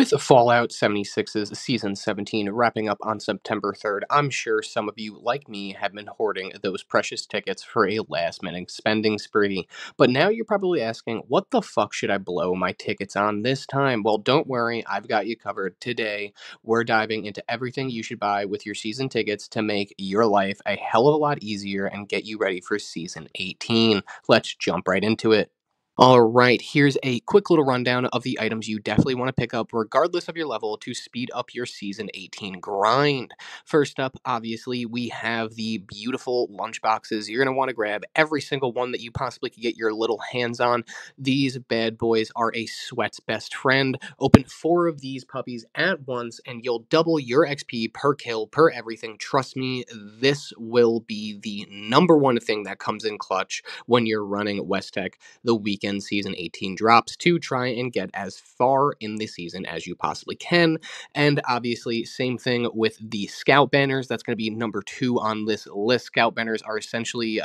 With Fallout 76's Season 17 wrapping up on September 3rd, I'm sure some of you, like me, have been hoarding those precious tickets for a last-minute spending spree. But now you're probably asking, what the fuck should I blow my tickets on this time? Well, don't worry, I've got you covered. Today, we're diving into everything you should buy with your season tickets to make your life a hell of a lot easier and get you ready for Season 18. Let's jump right into it. All right, here's a quick little rundown of the items you definitely want to pick up, regardless of your level, to speed up your Season 18 grind. First up, obviously, we have the beautiful lunch boxes. You're going to want to grab every single one that you possibly could get your little hands on. These bad boys are a sweat's best friend. Open 4 of these puppies at once, and you'll double your XP per kill, per everything. Trust me, this will be the number one thing that comes in clutch when you're running West Tech the weekend Season 18 drops to try and get as far in the season as you possibly can. And obviously, same thing with the Scout banners. That's going to be number 2 on this list. Scout banners are essentially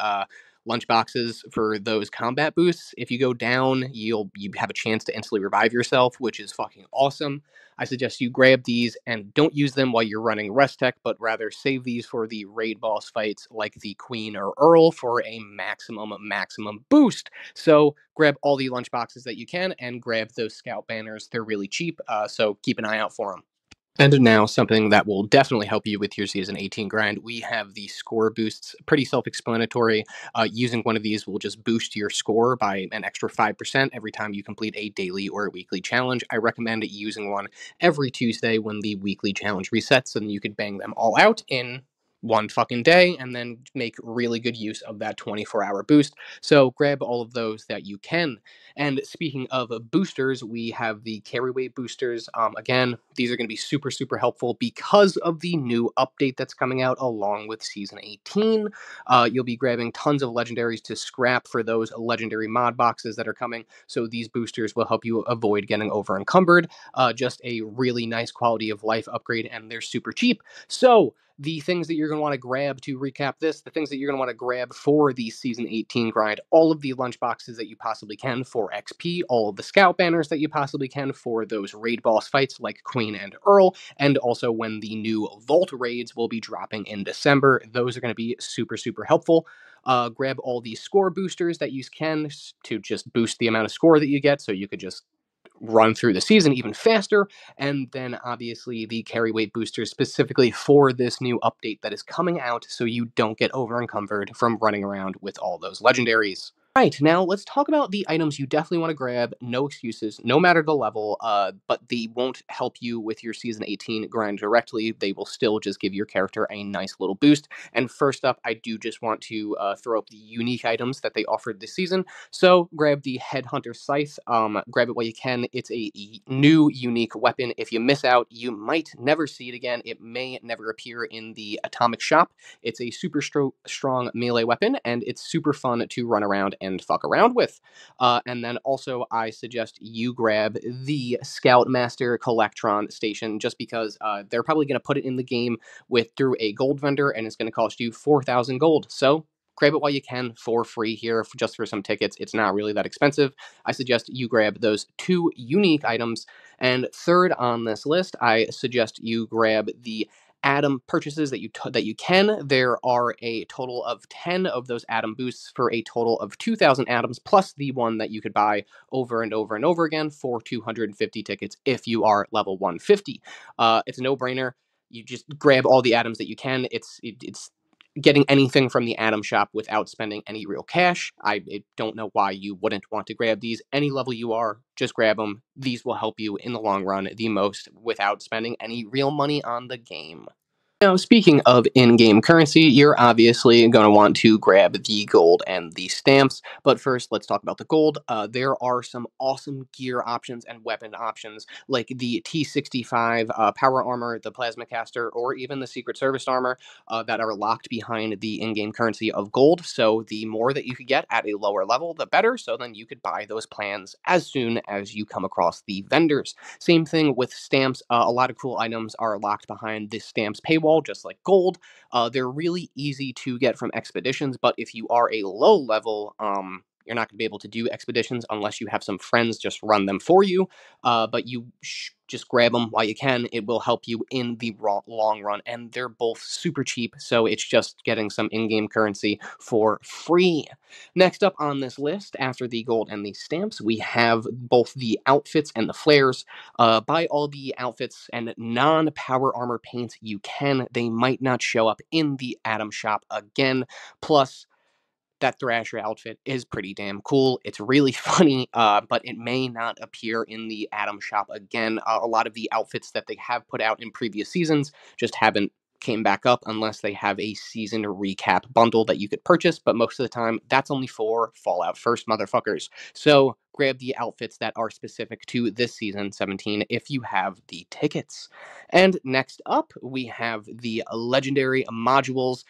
lunch boxes for those combat boosts. If you go down, you have a chance to instantly revive yourself, which is fucking awesome. I suggest you grab these and don't use them while you're running Rest Tech, but rather save these for the raid boss fights like the Queen or Earl for a maximum boost. So grab all the lunch boxes that you can and grab those Scout banners. They're really cheap, so keep an eye out for them. And now, something that will definitely help you with your Season 18 grind. We have the score boosts. Pretty self-explanatory. Using one of these will just boost your score by an extra 5% every time you complete a daily or a weekly challenge. I recommend using one every Tuesday when the weekly challenge resets, and you could bang them all out in one fucking day and then make really good use of that 24-hour boost. So grab all of those that you can. And speaking of boosters, we have the carry weight boosters. Again, these are going to be super helpful because of the new update that's coming out along with Season 18. You'll be grabbing tons of legendaries to scrap for those legendary mod boxes that are coming. So these boosters will help you avoid getting over encumbered. Just a really nice quality of life upgrade, and they're super cheap. So the things that you're going to want to grab to recap this, the things that you're going to want to grab for the Season 18 grind, all of the lunch boxes that you possibly can for XP, all of the Scout banners that you possibly can for those raid boss fights like Queen and Earl, and also when the new Vault raids will be dropping in December. Those are going to be super helpful. Grab all the score boosters that you can to just boost the amount of score that you get, so you could just run through the season even faster. And then obviously the carry weight boosters specifically for this new update that is coming out, so you don't get over encumbered from running around with all those legendaries. Right, now let's talk about the items you definitely want to grab. No excuses, no matter the level, but they won't help you with your Season 18 grind directly. They will still just give your character a nice little boost. And first up, I do just want to throw up the unique items that they offered this season. So grab the Headhunter Scythe. Grab it while you can. It's a new unique weapon. If you miss out, you might never see it again. It may never appear in the Atomic Shop. It's a super strong melee weapon, and it's super fun to run around and fuck around with. And then also, I suggest you grab the Scoutmaster Collectron Station, just because they're probably going to put it in the game through a gold vendor, and it's going to cost you 4,000 gold. So grab it while you can for free here, just for some tickets. It's not really that expensive. I suggest you grab those 2 unique items. And third on this list, I suggest you grab the Atom purchases that you can. There are a total of 10 of those Atom boosts for a total of 2,000 atoms, plus the one that you could buy over and over again for 250 tickets if you are level 150. It's a no-brainer. You just grab all the atoms that you can. It's getting anything from the Atom Shop without spending any real cash. I don't know why you wouldn't want to grab these. Any level you are, just grab them. These will help you in the long run the most without spending any real money on the game. Now, speaking of in-game currency, you're obviously going to want to grab the gold and the stamps. But first, let's talk about the gold. There are some awesome gear options and weapon options, like the T65 power armor, the plasma caster, or even the Secret Service armor that are locked behind the in-game currency of gold. So the more that you could get at a lower level, the better. So then you could buy those plans as soon as you come across the vendors. Same thing with stamps. A lot of cool items are locked behind this stamps paywall, just like gold. They're really easy to get from expeditions, but if you are a low level, you're not going to be able to do expeditions unless you have some friends just run them for you. But you just grab them while you can. It will help you in the long run, and they're both super cheap, so it's just getting some in-game currency for free. Next up on this list, after the gold and the stamps, we have both the outfits and the flares. Buy all the outfits and non-power armor paints you can. They might not show up in the Atom shop again. Plus, that Thrasher outfit is pretty damn cool. It's really funny, but it may not appear in the Atom shop again. A lot of the outfits that they have put out in previous seasons just haven't came back up unless they have a season recap bundle that you could purchase, but most of the time that's only for Fallout First motherfuckers. So grab the outfits that are specific to this season 17 if you have the tickets. And next up, we have the legendary modules.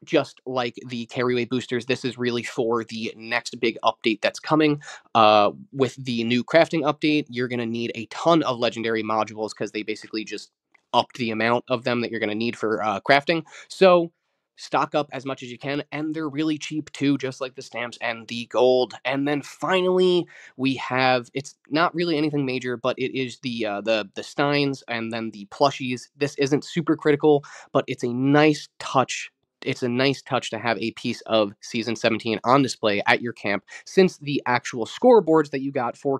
Just like the carryway boosters, this is really for the next big update that's coming. With the new crafting update, you're going to need a ton of legendary modules because they basically just upped the amount of them that you're going to need for crafting. So stock up as much as you can, and they're really cheap too, just like the stamps and the gold. And then finally, we have, it's not really anything major, but it is the steins and then the plushies. This isn't super critical, but it's a nice touch. It's a nice touch to have a piece of season 17 on display at your camp, since the actual scoreboards that you got for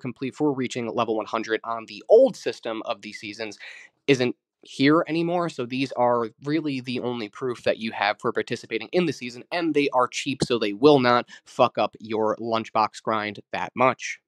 reaching level 100 on the old system of these seasons isn't here anymore. So these are really the only proof that you have for participating in the season, and they are cheap, so they will not fuck up your lunchbox grind that much.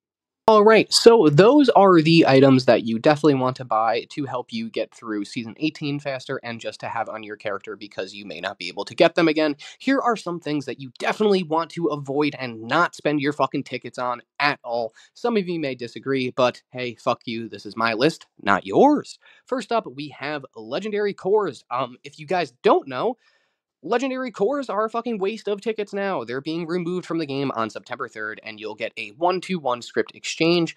All right, so those are the items that you definitely want to buy to help you get through Season 18 faster and just to have on your character because you may not be able to get them again. Here are some things that you definitely want to avoid and not spend your fucking tickets on at all. Some of you may disagree, but hey, fuck you, this is my list, not yours. First up, we have Legendary Cores. If you guys don't know, Legendary cores are a fucking waste of tickets now. They're being removed from the game on September 3rd, and you'll get a 1-to-1 script exchange,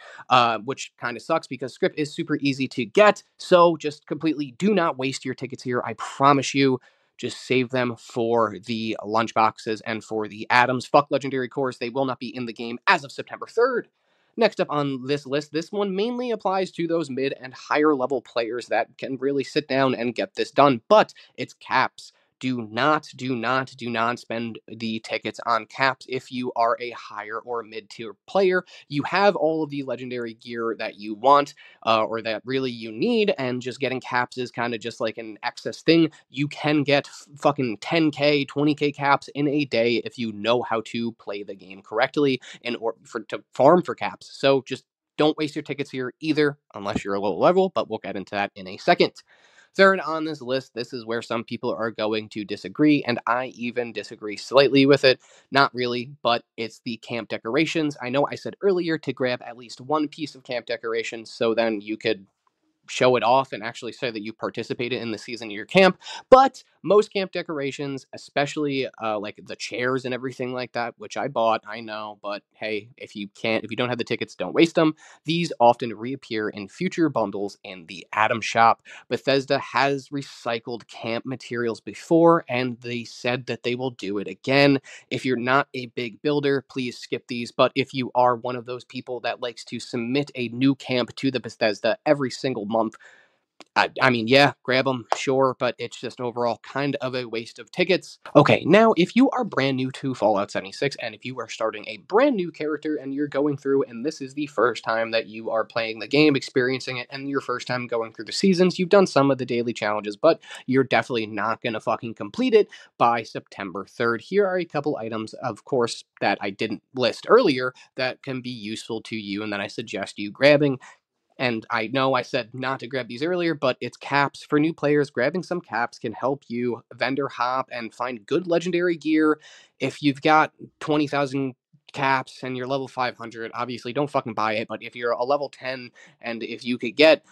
which kind of sucks because script is super easy to get. So just completely do not waste your tickets here. I promise you. Just save them for the lunchboxes and for the atoms. Fuck legendary cores. They will not be in the game as of September 3rd. Next up on this list, this one mainly applies to those mid and higher level players that can really sit down and get this done, but it's caps. Do not spend the tickets on caps if you are a higher or mid-tier player. You have all of the legendary gear that you want, or that really you need, and just getting caps is kind of just like an excess thing. You can get fucking 10k, 20k caps in a day if you know how to play the game correctly in order to farm for caps. So just don't waste your tickets here either, unless you're a low level, but we'll get into that in a second. Third on this list, this is where some people are going to disagree, and I even disagree slightly with it. Not really, but it's the camp decorations. I know I said earlier to grab at least one piece of camp decorations so then you could show it off and actually say that you participated in the season of your camp. But most camp decorations, especially like the chairs and everything like that, which I bought, I know, but hey, if you don't have the tickets, don't waste them. These often reappear in future bundles in the Atom shop. Bethesda has recycled camp materials before, and they said that they will do it again. If you're not a big builder, please skip these. But if you are one of those people that likes to submit a new camp to the Bethesda every single month, I mean, yeah, grab them, sure, but it's just overall kind of a waste of tickets. Okay, now, if you are brand new to Fallout 76, and if you are starting a brand new character and you're going through, and this is the first time that you are playing the game, experiencing it, and your first time going through the seasons, you've done some of the daily challenges, but you're definitely not going to fucking complete it by September 3rd. Here are a couple items, of course, that I didn't list earlier that can be useful to you and that I suggest you grabbing. And I know I said not to grab these earlier, but it's caps. For new players, grabbing some caps can help you vendor hop and find good legendary gear. If you've got 20,000 caps and you're level 500, obviously don't fucking buy it. But if you're a level 10 and if you could get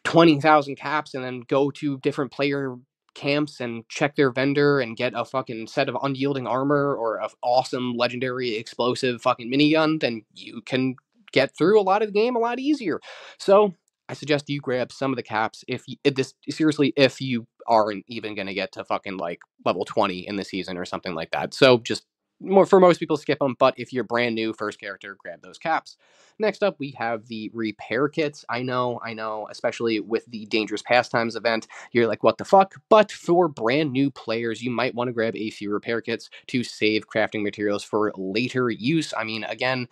20,000 caps and then go to different player camps and check their vendor and get a fucking set of unyielding armor or an awesome legendary explosive fucking minigun, then you can get through a lot of the game a lot easier. So I suggest you grab some of the caps if you aren't even going to get to fucking like level 20 in the season or something like that. So just For most people, skip them, but if you're brand new, first character, grab those caps. Next up, we have the repair kits. I know, especially with the Dangerous Pastimes event, you're like, what the fuck? But for brand new players, you might want to grab a few repair kits to save crafting materials for later use. I mean, again,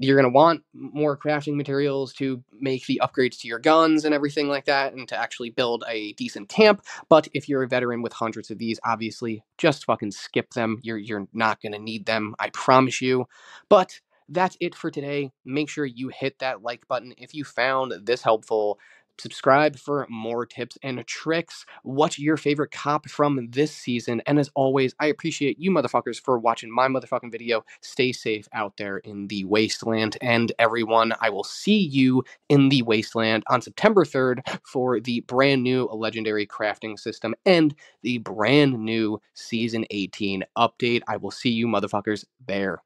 you're going to want more crafting materials to make the upgrades to your guns and everything like that, and to actually build a decent camp. But if you're a veteran with hundreds of these, obviously just fucking skip them. You're not going to need them, I promise you. But that's it for today. Make sure you hit that like button if you found this helpful. Subscribe for more tips and tricks. What's your favorite cop from this season? And as always, I appreciate you motherfuckers for watching my motherfucking video. Stay safe out there in the wasteland. And everyone, I will see you in the wasteland on September 3rd for the brand new legendary crafting system and the brand new season 18 update. I will see you motherfuckers there.